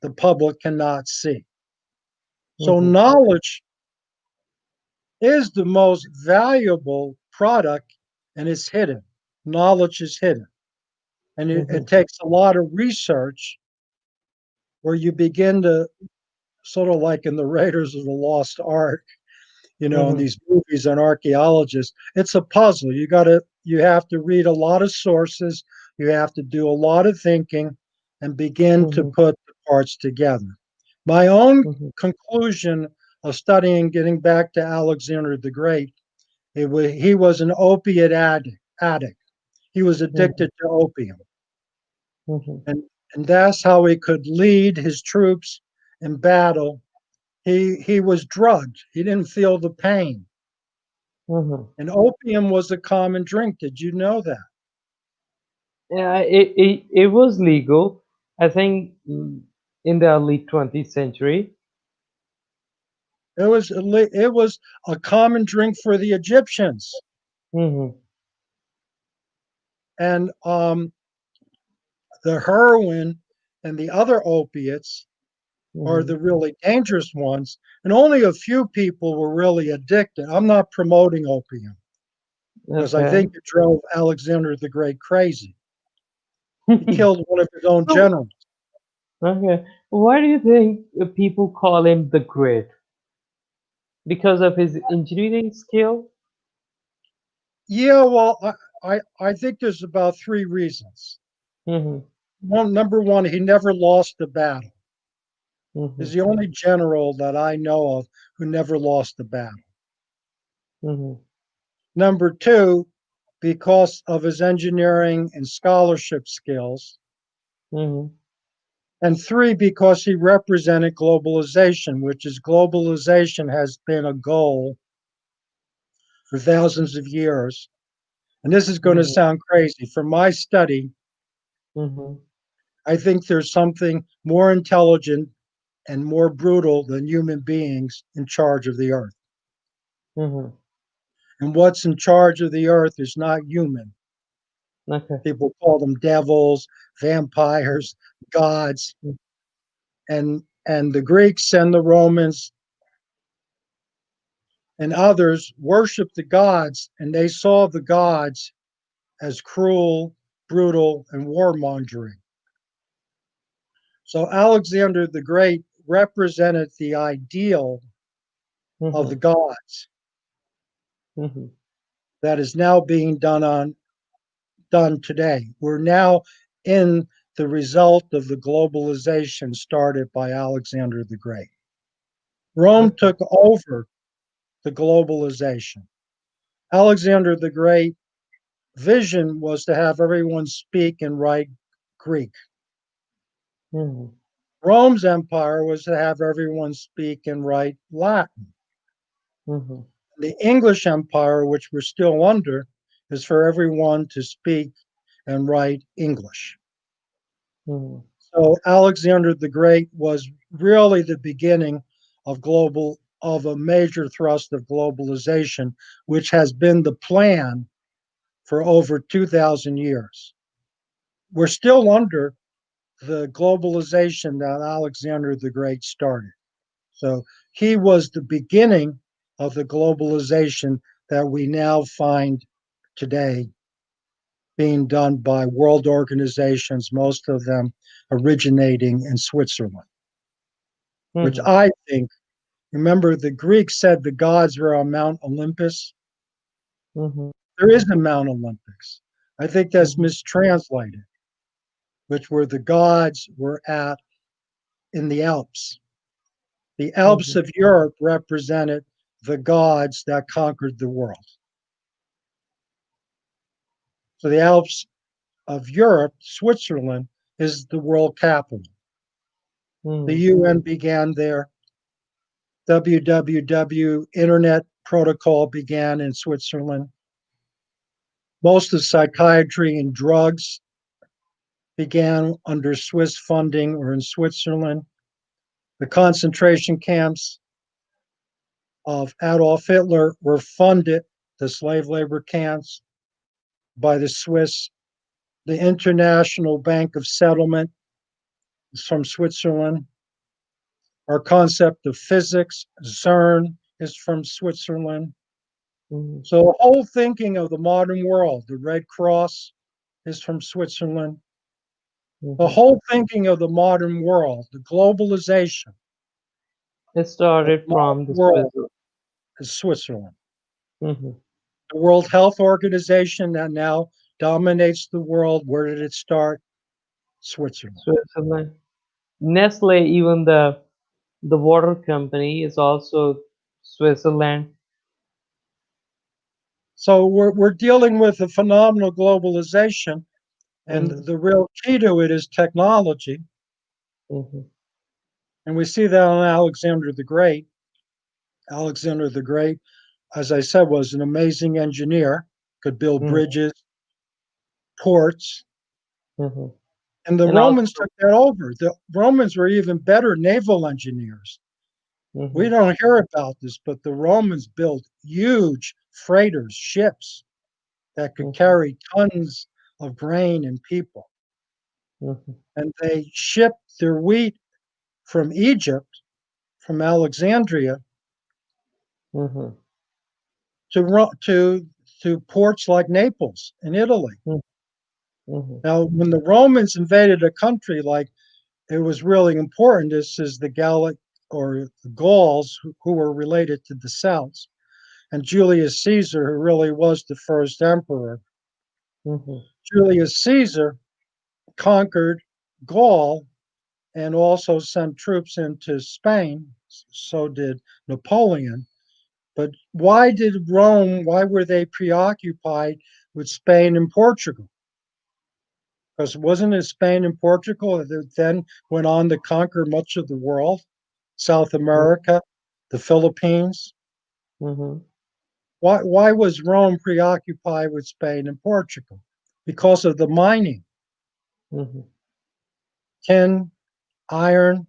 the public cannot see. So Mhm. knowledge is the most valuable product, and it's hidden. Knowledge is hidden. And it Mhm. takes a lot of research where you begin to sort of like in the Raiders of the Lost Ark, in Mhm. these movies on archaeologists, it's a puzzle. You have to read a lot of sources, you have to do a lot of thinking and begin to Mhm. put the parts together. My own Mhm. conclusion of studying, getting back to Alexander the Great, he was an opiate addict. He was Mhm. addicted to opium. Mhm. And, and that's how he could lead his troops in battle. He was drugged. He didn't feel the pain. Mhm. And opium was a common drink. Did you know that? Yeah, it was legal, I think, in the early 20th century. It was a common drink for the Egyptians. Mhm. And the heroin and the other opiates are Mhm. the really dangerous ones. And only a few people were really addicted. I'm not promoting opium because I Okay. think it drove Alexander the Great crazy. He killed one of his own So, generals. okay. Why do you think people call him the Great? Because of his engineering skill? Yeah, well, I think there's about three reasons. Mhm. Number one, he never lost a battle. He's Mhm. the only general that I know of who never lost a battle. Mhm. Number two, because of his engineering and scholarship skills. Mhm. And three, because he represented globalization, which is globalization has been a goal for thousands of years. And this is going to Mhm. sound crazy. From my study, Mhm. I think there's something more intelligent and more brutal than human beings in charge of the earth. Mhm. And what's in charge of the earth is not human. Okay. People call them devils, vampires, gods, Mm. and the Greeks and the Romans and others worshiped the gods, and they saw the gods as cruel, brutal, and warmongering. So Alexander the Great represented the ideal of the Mhm. gods Mhm. that is now being done today. We're now in the result of the globalization started by Alexander the Great. Rome Okay. took over the globalization. Alexander the Great vision was to have everyone speak and write Greek. Mhm. Rome's empire was to have everyone speak and write Latin. Mhm. The English empire, which we're still under, is for everyone to speak and write English. Mhm. So Alexander the Great was really the beginning of a major thrust of globalization, which has been the plan for over 2,000 years. We're still under the globalization that Alexander the Great started. So he was the beginning of the globalization that we now find today being done by world organizations, most of them originating in Switzerland, which Mhm. I think, remember, the Greeks said the gods were on Mount Olympus. Mhm. There is a Mount Olympus. I think that's Mhm. mistranslated, which where the gods were at in the Alps. The Alps Mhm. of Europe represented the gods that conquered the world. So the Alps of Europe, Switzerland, is the world capital. The Mhm. UN began there. WWW, Internet protocol began in Switzerland. Most of psychiatry and drugs began under Swiss funding or in Switzerland. The concentration camps of Adolf Hitler were funded, the slave labor camps, by the Swiss. The International Bank of Settlement is from Switzerland. Our concept of physics, CERN, is from Switzerland. Mhm. So the whole thinking of the modern world, the Red Cross, is from Switzerland. The Mhm. whole thinking of the modern world, the globalization It of started the from modern the world, Swiss. is Switzerland. Mhm. The World Health Organization that now dominates the world, where did it start? Switzerland. Switzerland. Nestle, even the water company, is also Switzerland. So we're dealing with a phenomenal globalization, and Mhm. the real key to it is technology. Mhm. And we see that on Alexander the Great. Alexander the Great, as I said, was an amazing engineer, could build Mhm. bridges, ports, Mhm. and the And also. Romans took that over. The Romans were even better naval engineers. We Mhm. don't hear about this, but the Romans built huge freighters, ships that could Mhm. carry tons of grain and people. Mhm. And they shipped their wheat from Egypt, from Alexandria, Mhm. to ports like Naples in Italy. Mhm. Mhm. Now, when the Romans invaded a country, like it was really important. This is the Gallic or the Gauls who were related to the Celts, and Julius Caesar, who really was the first emperor. Mhm. Julius Caesar conquered Gaul and also sent troops into Spain. So did Napoleon. But why were they preoccupied with Spain and Portugal? Because wasn't it Spain and Portugal that then went on to conquer much of the world, South America, the Philippines? Mhm. Why was Rome preoccupied with Spain and Portugal? Because of the mining, Mhm. tin, iron,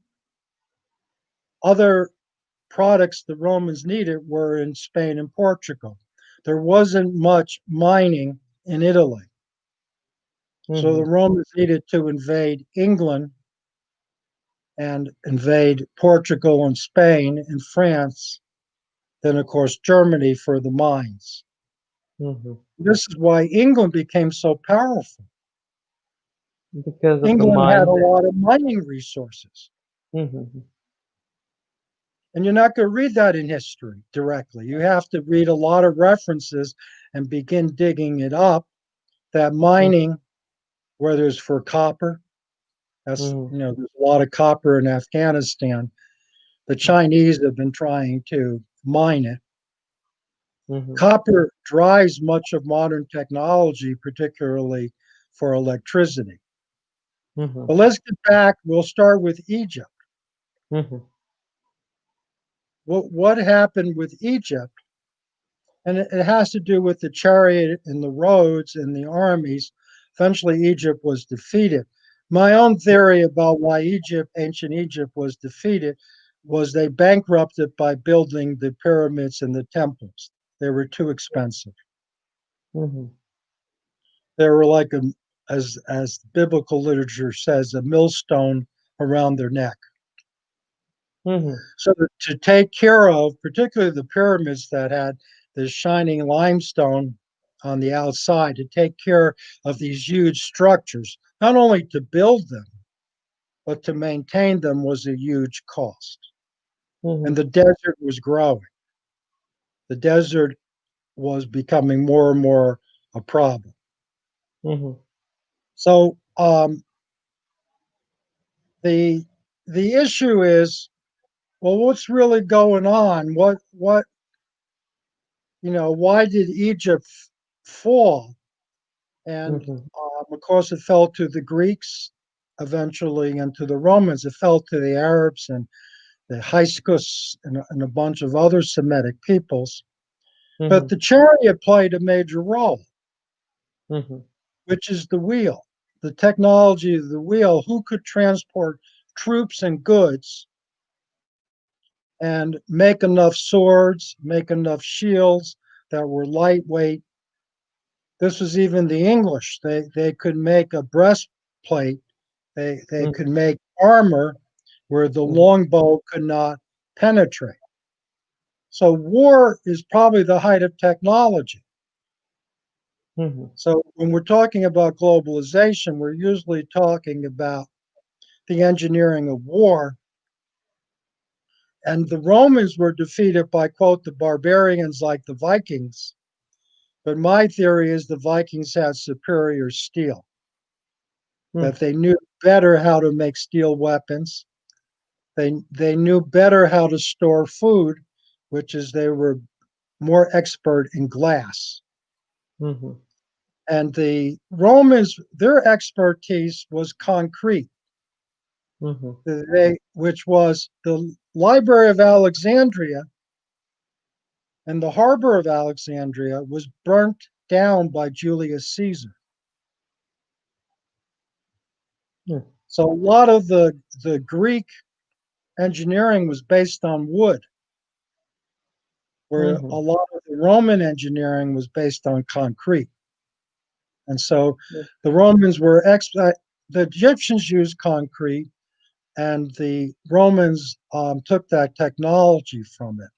other products the Romans needed were in Spain and Portugal. There wasn't much mining in Italy. So the Mhm. Romans needed to invade England and invade Portugal and Spain and France, then, of course, Germany for the mines. Mhm. This is why England became so powerful. Because of the England had mind. a lot of mining resources. Mhm. And you're not going to read that in history directly. You have to read a lot of references and begin digging it up. That Mhm. mining, whether it's for copper, Mhm. there's a lot of copper in Afghanistan. The Chinese have been trying to mine it. Mhm. Copper drives much of modern technology, particularly for electricity. Mhm. But let's get back. We'll start with Egypt. Mhm. What happened with Egypt? And it has to do with the chariot and the roads and the armies. Eventually, Egypt was defeated. My own theory about why ancient Egypt, was defeated was they bankrupted by building the pyramids and the temples. They were too expensive. Mhm. They were like as biblical literature says, a millstone around their neck. Mhm. So to take care of, particularly the pyramids that had the shining limestone on the outside, to take care of these huge structures, not only to build them, but to maintain them was a huge cost. And Mhm. the desert was growing. The desert was becoming more and more a problem. Mhm. So the the issue is, well, what's really going on? Why did Egypt fall? And Mhm. of course, it fell to the Greeks eventually and to the Romans. It fell to the Arabs and the Hyksos and a bunch of other Semitic peoples. But the chariot played a major role, mhm, which is the wheel, the technology of the wheel. Who could transport troops and goods and make enough swords, make enough shields that were lightweight? This was even the English. They could make a breastplate, they mhm, could make armor where the mhm, longbow could not penetrate. So war is probably the height of technology. mhm, So when we're talking about globalization, we're usually talking about the engineering of war. And the Romans were defeated by, quote, the barbarians like the Vikings. But my theory is the Vikings had superior steel, mhm, that they knew better how to make steel weapons. They knew better how to store food, which is they were more expert in glass. mhm, And the Romans, their expertise was concrete, mhm, which was the Library of Alexandria and the harbor of Alexandria was burnt down by Julius Caesar. mhm, So a lot of the Greek engineering was based on wood, where a mhm, lot of the Roman engineering was based on concrete. And so the Romans were the Egyptians used concrete, and the Romans took that technology from it.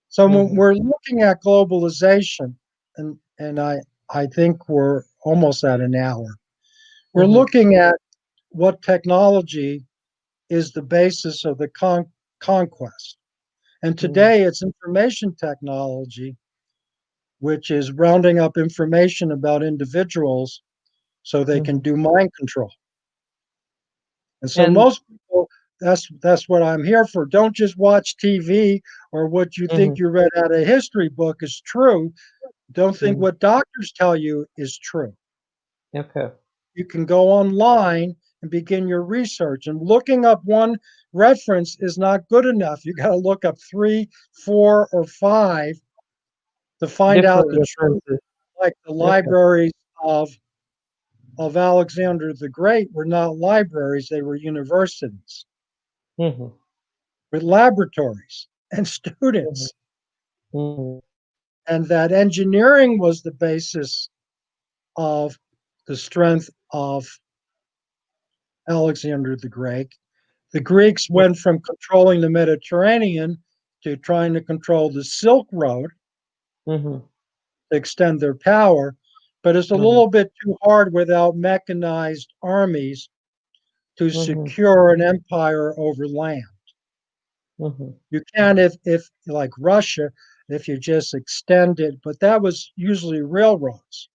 So when mhm, we're looking at globalization, and I think we're almost at an hour, we're mhm, looking at what technology is the basis of the conquest. And mhm, today it's information technology, which is rounding up information about individuals so they can mhm. do mind control. And so And most people, that's what I'm here for. Don't just watch TV or what you think mhm, you read out of a history book is true. Don't think mhm. what doctors tell you is true. Okay. You can go online and begin your research. And looking up one reference is not good enough. You got to look up three, four, or five to find out Different the truth. references. Like the Okay. libraries of Alexander the Great were not libraries, they were universities Mhm, with laboratories and mhm, students. mhm, And that engineering was the basis of the strength of Alexander the Great. The Greeks went from controlling the Mediterranean to trying to control the Silk Road mhm, to extend their power, but it's a mhm, little bit too hard without mechanized armies to mhm, secure an empire over land. mhm, You can if like Russia, if you just extend it, but that was usually railroads.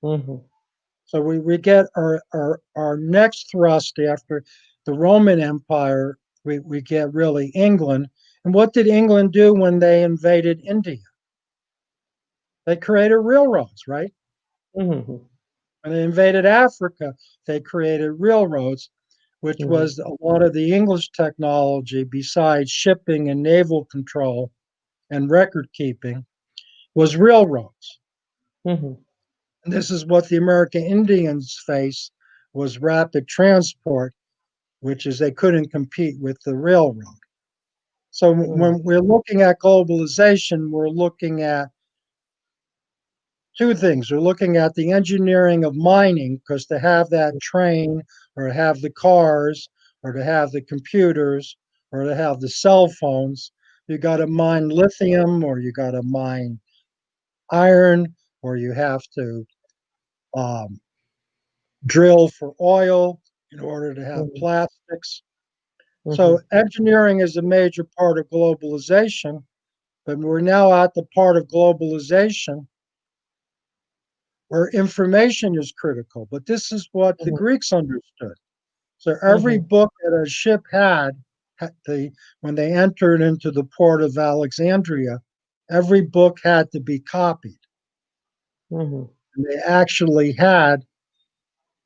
mhm, So we get our next thrust after the Roman Empire, we get really England. And what did England do when they invaded India? They created railroads, right? mhm, When they invaded Africa, they created railroads, which mhm, was a lot of the English technology besides shipping and naval control and record keeping was railroads. mhm, And this is what the American Indians face was rapid transport, which is they couldn't compete with the railroad. So mhm, when we're looking at globalization, we're looking at two things. We're looking at the engineering of mining, because to have that train or to have the cars or to have the computers or to have the cell phones, you got to mine lithium or you got to mine iron or you have to um, drill for oil in order to have mhm, plastics. So mhm, engineering is a major part of globalization, but we're now at the part of globalization where information is critical. But this is what the mhm, Greeks understood. So every mhm, book that a ship when they entered into the port of Alexandria, every book had to be copied. mhm, And they actually had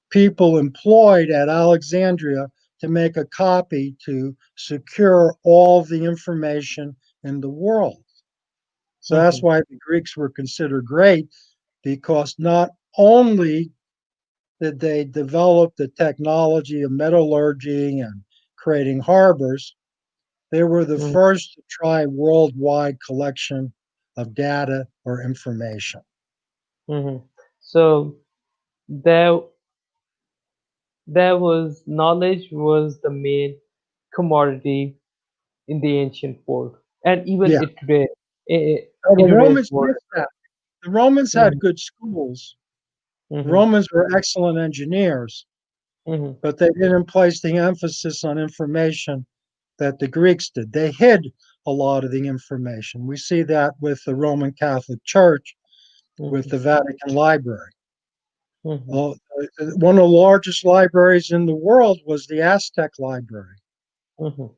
people employed at Alexandria to make a copy to secure all the information in the world. So that's why the Greeks were considered great, because not only did they develop the technology of metallurgy and creating harbors, they were the mhm, first to try worldwide collection of data or information. mhm. So there, there was knowledge was the main commodity in the ancient world, and even Yeah. it today, Now, in the today's Romans world. missed that. The Romans had Mhm, good schools. The mhm, Romans were excellent engineers, mhm, but they didn't place the emphasis on information that the Greeks did. They hid a lot of the information. We see that with the Roman Catholic Church, with mhm, the Vatican Library. mhm, Well, one of the largest libraries in the world was the Aztec Library. mhm,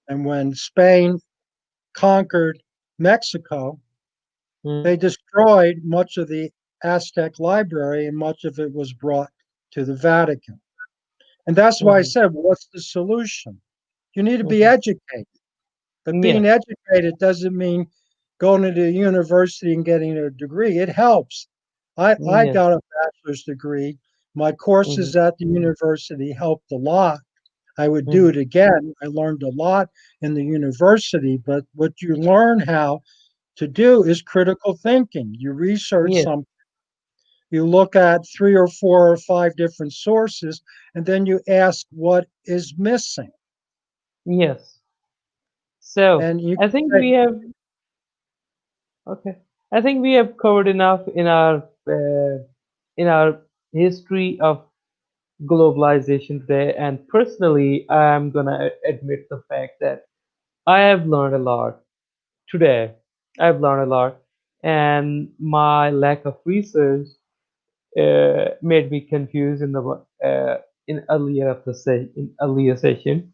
And when Spain conquered Mexico, they mhm, destroyed much of the Aztec Library, and much of it was brought to the Vatican. And that's why I mhm, said, what's the solution? You need to be mhm. educated. But being Yes, educated doesn't mean going to the university and getting a degree. It helps. I yes, got a bachelor's degree. My mhm, courses at the university helped a lot. I would do mhm. it again. I learned a lot in the university, but what you learn how to do is critical thinking. You research Yes, something, you look at three or four or five different sources, and then you ask what is missing. yes. So And you I can think say, we have okay. I think we have covered enough in our history of globalization today. And personally, I'm gonna admit the fact that I have learned a lot today. I've learned a lot, and my lack of research made me confused in earlier of the in earlier session.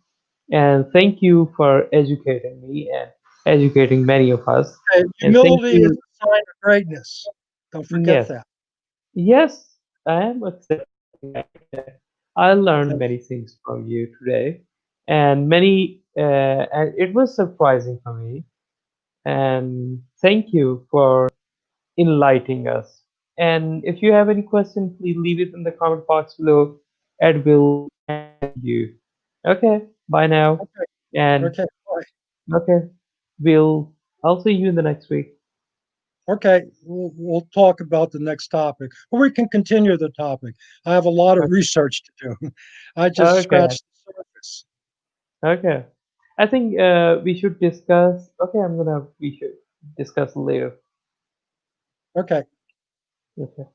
And thank you for educating me and educating many of us. hey, And thank humility is you. a sign of greatness. Don't forget Yes, that. yes, I am accepting that. I learned And many things from you today, and and it was surprising for me. And thank you for enlightening us. And if you have any questions, please leave it in the comment box below. Ed will answer you. Okay, bye now. okay, And okay, bye. okay, we'll I'll see you in the next week. Okay, we'll talk about the next topic, or we can continue the topic. I have a lot of Okay, research to do. I just okay, scratched the surface. okay. I think we should discuss. Okay, we should discuss later. Okay. Okay.